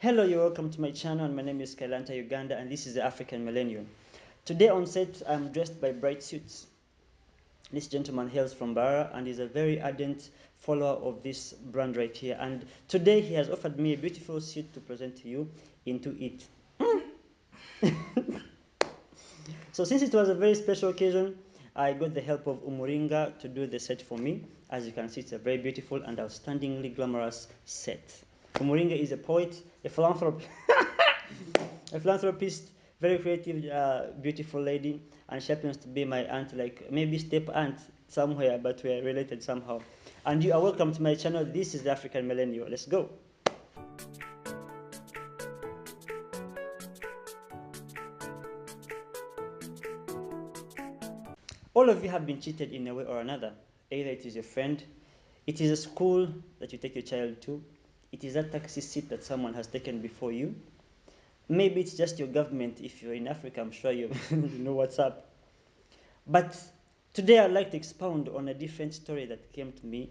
Hello, you're welcome to my channel, and my name is Skylanta, Uganda, and this is the African Millennial. Today on set, I'm dressed by Bryt suits. This gentleman hails from Bara and is a very ardent follower of this brand right here. And today he has offered me a beautiful suit to present to you into it. So since it was a very special occasion, I got the help of Umuringa to do the set for me. As you can see, it's a very beautiful and outstandingly glamorous set. Umuringa is a poet, a philanthropist, a philanthropist, very creative, beautiful lady, and she happens to be my aunt, like maybe step aunt somewhere, but we are related somehow. And you are welcome to my channel. This is the African Millennial. Let's go. All of you have been cheated in a way or another. Either it is your friend, it is a school that you take your child to, it is a taxi seat that someone has taken before you. Maybe it's just your government. If you're in Africa, I'm sure you, you know what's up. But today I'd like to expound on a different story that came to me.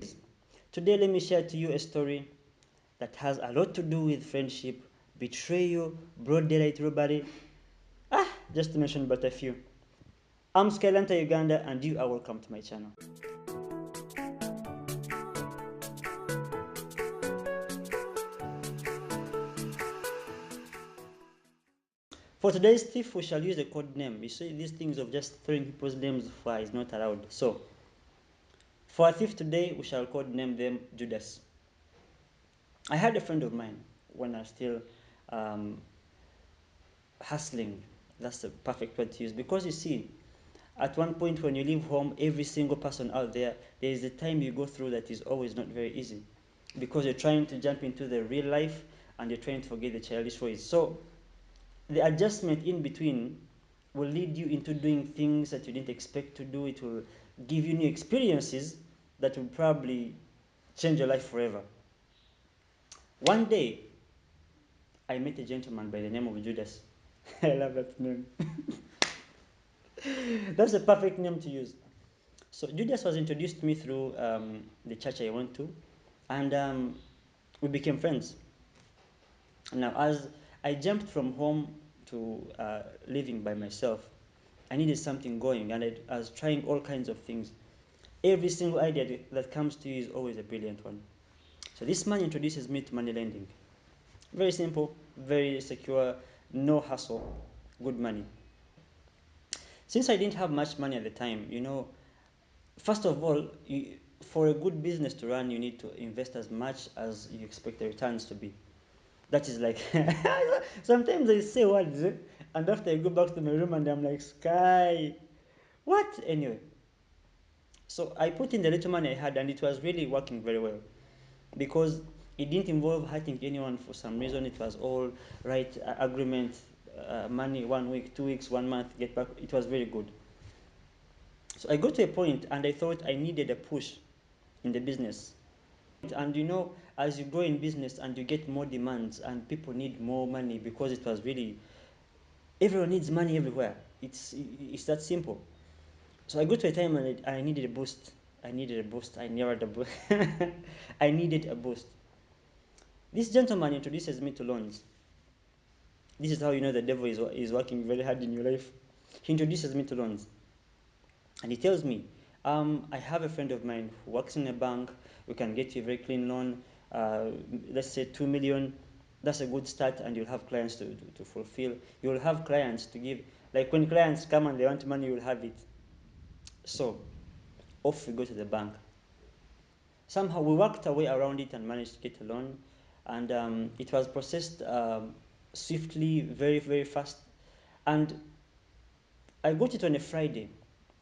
Today, let me share to you a story that has a lot to do with friendship, betrayal, broad daylight robbery. Just to mention but a few. I'm Skylanta, Uganda, and you are welcome to my channel. For today's thief, we shall use a code name. You see, these things of just throwing people's names for is not allowed. So, for a thief today, we shall code name them Judas. I had a friend of mine when I was still hustling. That's the perfect word to use, because you see, at one point when you leave home, every single person out there, there is a time you go through that is always not very easy, because you're trying to jump into the real life and you're trying to forget the childish ways. So the adjustment in between will lead you into doing things that you didn't expect to do. It will give you new experiences that will probably change your life forever. One day, I met a gentleman by the name of Judas. I love that name. That's a perfect name to use. So Judas was introduced to me through the church I went to, and we became friends. Now, as I jumped from home to living by myself, I needed something going, and I was trying all kinds of things. Every single idea that comes to you is always a brilliant one. So this man introduces me to money lending. Very simple, very secure, no hassle, good money. Since I didn't have much money at the time, first of all, for a good business to run, you need to invest as much as you expect the returns to be. That is like, sometimes I say words, and after I go back to my room and I'm like, Sky, what? Anyway, so I put in the little money I had, and it was really working very well, because it didn't involve hurting anyone for some reason. It was all right agreement, money 1 week, 2 weeks, 1 month, get back. It was very good. So I got to a point and I thought I needed a push in the business. And as you go in business and you get more demands and people need more money, because it was really, everyone needs money everywhere. It's that simple. So I got to a time and I needed a boost. I needed a boost. I needed a boost. I needed a boost. This gentleman introduces me to loans. This is how you know the devil is working very hard in your life. He introduces me to loans. And he tells me, I have a friend of mine who works in a bank. We can get you a very clean loan. Let's say 2 million. That's a good start, and you'll have clients to fulfill. You'll have clients to give. Like when clients come and they want money, you'll have it. So off we go to the bank. Somehow we worked our way around it and managed to get a loan. And it was processed swiftly, very, very fast. And I got it on a Friday,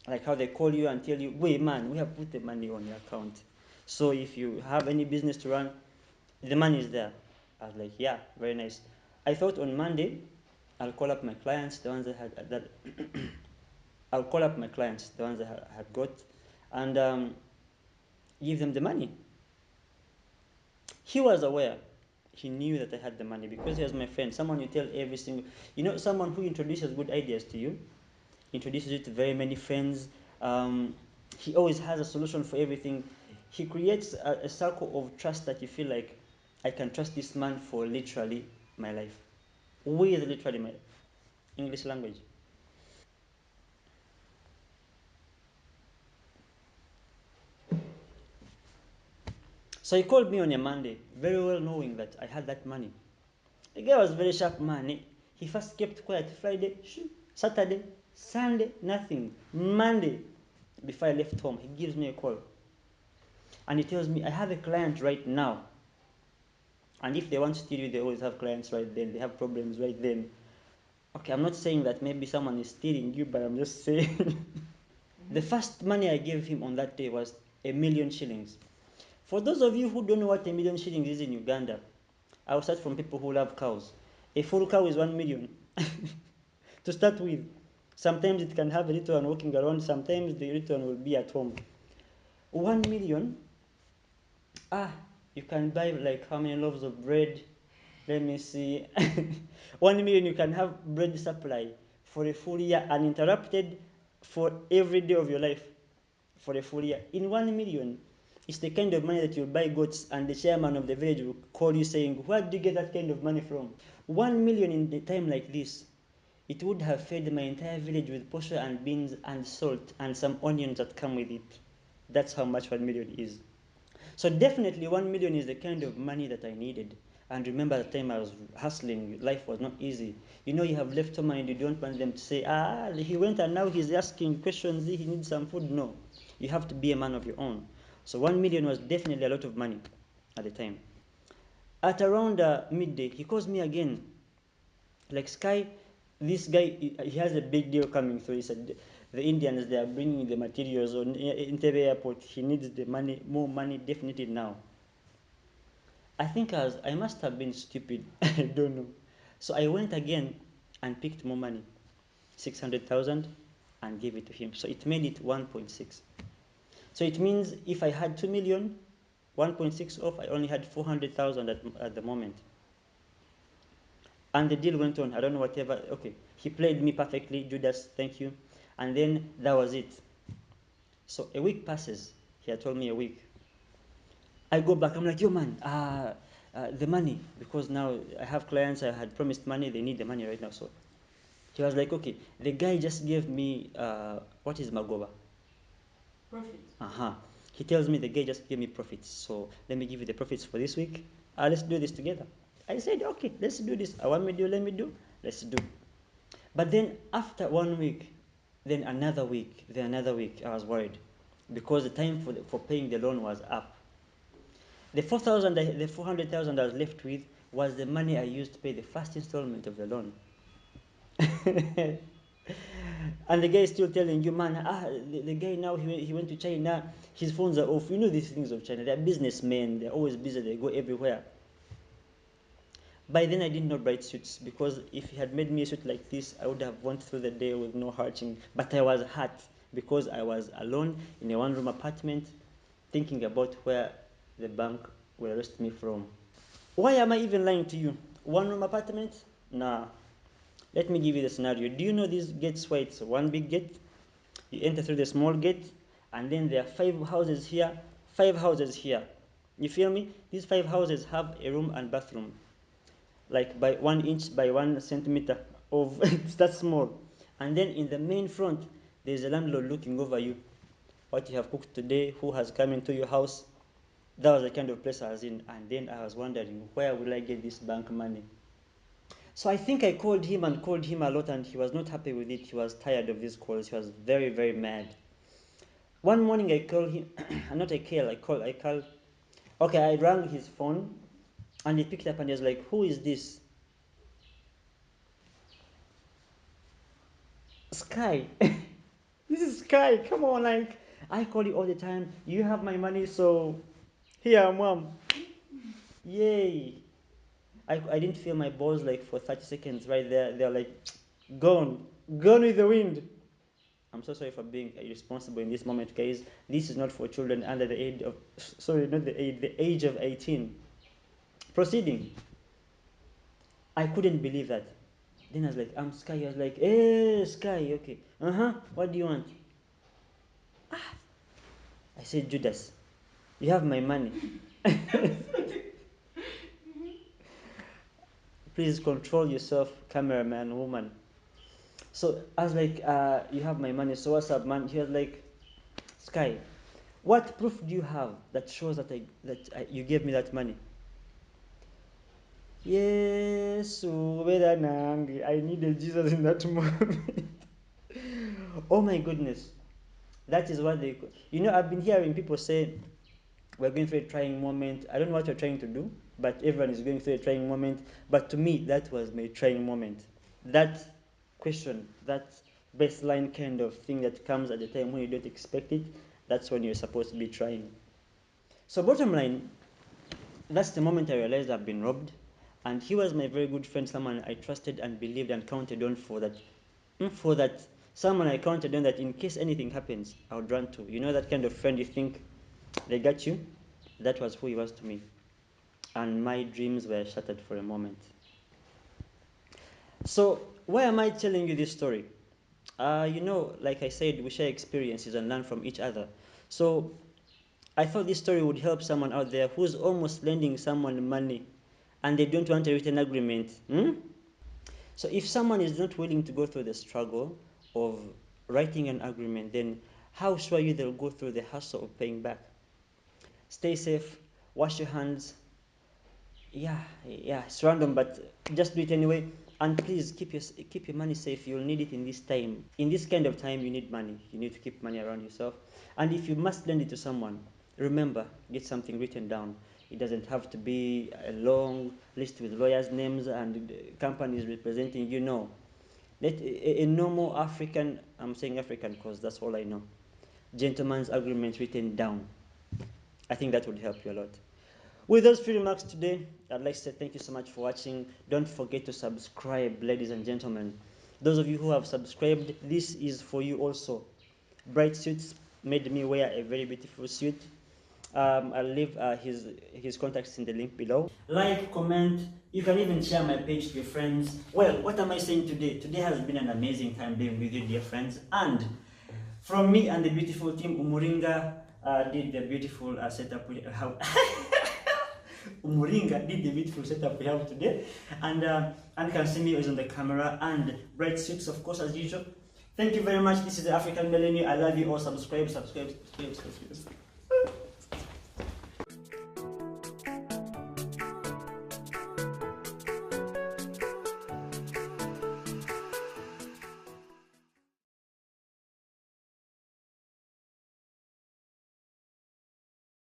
like how they call you and tell you, wait, man, we have put the money on your account. So if you have any business to run, the money is there. I was like, yeah, very nice. I thought on Monday, I'll call up my clients, the ones that I'll call up my clients, the ones that I had got, and give them the money. He was aware. He knew that I had the money, because he was my friend. Someone you tell every single, someone who introduces good ideas to you, introduces you to very many friends. He always has a solution for everything. He creates a circle of trust that you feel like, I can trust this man for literally my life. With literally my English language. So he called me on a Monday, very well knowing that I had that money. The guy was very sharp man. He first kept quiet Friday, Saturday, Sunday, nothing. Monday, before I left home, he gives me a call. And he tells me, I have a client right now. And if they want to steal you, they always have clients right then. They have problems right then. Okay, I'm not saying that maybe someone is stealing you, but I'm just saying. The first money I gave him on that day was 1,000,000 shillings. For those of you who don't know what 1,000,000 shillings is in Uganda, I'll start from people who love cows. A full cow is 1 million to start with. Sometimes it can have a little one walking around, sometimes the little one will be at home. 1 million, ah, you can buy like how many loaves of bread? Let me see. 1 million, you can have bread supply for a full year uninterrupted for every day of your life for a full year. In 1 million, it's the kind of money that you'll buy goats and the chairman of the village will call you saying, where did you get that kind of money from? 1 million in a time like this, it would have fed my entire village with posho and beans and salt and some onions that come with it. That's how much 1 million is. So definitely 1 million is the kind of money that I needed. And remember the time I was hustling, life was not easy. You know, you have left someone and you don't want them to say, he went and now he's asking questions, he needs some food. No, you have to be a man of your own. So 1 million was definitely a lot of money at the time. At around midday, he calls me again. Like, Sky, this guy, he has a big deal coming through. He said the Indians, they are bringing the materials on Entebbe airport. He needs the money, more money, definitely now. I think I must have been stupid. I don't know. So I went again and picked more money, 600,000, and gave it to him. So it made it 1.6. So it means if I had 2 million, 1.6 off, I only had 400,000 at the moment. And the deal went on. I don't know whatever. Okay, he played me perfectly. Judas, thank you. And then that was it. So a week passes. He had told me a week. I go back. I'm like, yo, man, the money, because now I have clients. I had promised money. They need the money right now. So he was like, okay, the guy just gave me what is Magoba? Profit. Uh-huh. He tells me the guy just gave me profits. So let me give you the profits for this week. Let's do this together. I said, okay, let's do this. I want me to do, let me do. Let's do. But then after 1 week, then another week, then another week, I was worried because the time for paying the loan was up. The 4,000, the 400,000 I was left with was the money I used to pay the first installment of the loan. And the guy is still telling you, man, the guy now, he went to China, his phones are off. You know these things of China. They're businessmen, they're always busy, they go everywhere. By then I didn't know Bryt suits, because if he had made me a suit like this, I would have went through the day with no hurting. But I was hurt because I was alone in a one-room apartment, thinking about where the bank will arrest me from. Why am I even lying to you? One-room apartment? Nah. Let me give you the scenario. Do you know these gates where it's one big gate? You enter through the small gate, and then there are 5 houses here, 5 houses here. You feel me? These 5 houses have a room and bathroom, like by 1 inch by 1 centimeter of it's that small. And then in the main front, there's a landlord looking over you, what you have cooked today, who has come into your house. That was the kind of place I was in. And then I was wondering, where will I get this bank money? So I think I called him and called him a lot, and he was not happy with it. He was tired of these calls. He was very, very mad. One morning I called him, not I called. Okay, I rang his phone, and he picked up and he was like, who is this? Sky. This is Sky. Come on, like, I call you all the time. You have my money, so here, mom. Yay. I didn't feel my balls like for 30 seconds right there. They're like, gone. Gone with the wind. I'm so sorry for being irresponsible in this moment, guys. This is not for children under the age of, sorry, not the age of 18. Proceeding. I couldn't believe that. Then I was like, I'm Sky. I was like, hey, Sky, okay. What do you want? I said, Judas, you have my money. Please control yourself, cameraman, woman. So I was like, you have my money, so what's up, man? He was like, Sky, what proof do you have that shows that you gave me that money? Yes, I needed Jesus in that moment. Oh my goodness. That is what they, I've been hearing people say, we're going through a trying moment. I don't know what you're trying to do, but everyone is going through a trying moment. But to me, that was my trying moment. That question, that baseline kind of thing that comes at the time when you don't expect it, that's when you're supposed to be trying. So, bottom line, that's the moment I realized I've been robbed. And he was my very good friend, someone I trusted and believed and counted on for that. For that, someone I counted on that in case anything happens, I would run to. That kind of friend you think they got you? That was who he was to me. And my dreams were shattered for a moment. So, why am I telling you this story? Like I said, we share experiences and learn from each other. So, I thought this story would help someone out there who's almost lending someone money and they don't want a written agreement. So, if someone is not willing to go through the struggle of writing an agreement, then how sure are you they'll go through the hassle of paying back? Stay safe, wash your hands. Yeah, it's random, but just do it anyway. And please keep your money safe. You'll need it in this time. In this kind of time, you need money. You need to keep money around yourself. And if you must lend it to someone, remember, get something written down. It doesn't have to be a long list with lawyers' names and companies representing you. No, let a normal African. I'm saying African because that's all I know. Gentleman's agreement written down. I think that would help you a lot. With those few remarks today, I'd like to say thank you so much for watching. Don't forget to subscribe, ladies and gentlemen. Those of you who have subscribed, this is for you also. Bryt Suits made me wear a very beautiful suit. I'll leave his contacts in the link below. Like, comment. You can even share my page to your friends. Well, what am I saying today? Today has been an amazing time being with you, dear friends. And from me and the beautiful team, Umuringa did the beautiful setup we have. Umuringa did the beautiful setup we have today, and you can see me is on the camera, and Bryt Suits, of course, as usual. Thank you very much. This is the African Millennial. I love you all. Subscribe.